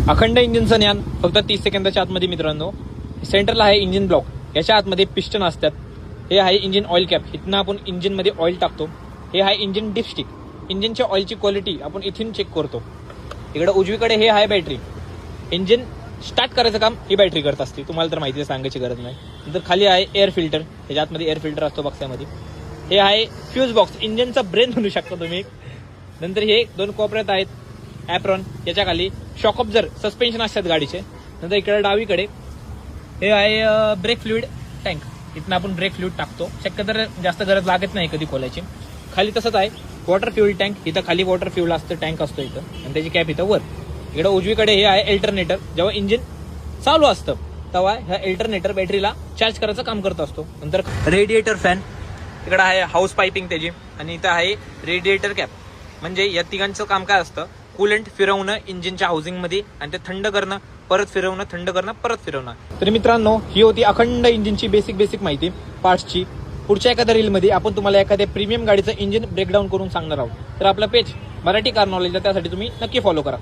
अखंड इंजिनचं ज्ञान फक्त 30 सेकंदाच्या आतमध्ये मित्रांनो. सेंटरला आहे इंजिन ब्लॉक, याच्या आतमध्ये पिस्टन असतात. हे आहे इंजिन ऑइल कॅप, इथनं आपण इंजिनमध्ये ऑइल टाकतो. हे आहे इंजिन डिपस्टिक, इंजिनच्या ऑइलची क्वालिटी आपण इथून चेक करतो. इकडे उजवीकडे हे आहे बॅटरी, इंजिन स्टार्ट करायचं काम ही बॅटरी करत असते, तुम्हाला तर माहिती आहे, सांगायची गरज नाही. नंतर खाली आहे एअर फिल्टर, ह्याच्या आतमध्ये एअर फिल्टर असतो बक्स्यामध्ये. हे आहे फ्यूज बॉक्स, इंजिनचा ब्रेन म्हणू शकता तुम्ही. नंतर हे दोन कोपऱ्यात आहेत ॲप्रॉन, याच्या खाली शॉक ऑब्झर सस्पेन्शन असतात गाडीचे. नंतर इकडे डावीकडे हे आहे ब्रेक फ्लुइड टँक, इथनं आपण ब्रेक फ्लुइड टाकतो. शक्यतो जास्त गरज लागत नाही कधी खोलायची. खाली तसंच आहे वॉटर फ्युल टँक, इथं खाली वॉटर फ्युल असतं, टँक असतो इथं, आणि त्याची कॅप इथं वर. इकडे उजवीकडे हे आहे अल्टरनेटर, जेव्हा इंजिन चालू असतं तेव्हा ह्या अल्टरनेटर बॅटरीला चार्ज करायचं काम करत असतो. नंतर रेडिएटर फॅन, इकडे आहे हाऊस पायपिंग त्याची, आणि इथं आहे रेडिएटर कॅप. म्हणजे या तिघांचं काम काय असतं, कूलंट फिरवणं इंजिनच्या हाऊसिंगमध्ये, आणि ते थंड करणं, परत फिरवणं, थंड करणं, परत फिरवणं. तर मित्रांनो, ही होती अखंड इंजिनची बेसिक माहिती पार्ट्सची. पुढच्या एखाद्या रीलमध्ये आपण तुम्हाला एखाद्या प्रीमियम गाडीचं इंजिन ब्रेकडाऊन करून सांगणार आहोत. तर आपलं पेज मराठी कार नॉलेजला त्यासाठी तुम्ही नक्की फॉलो करा.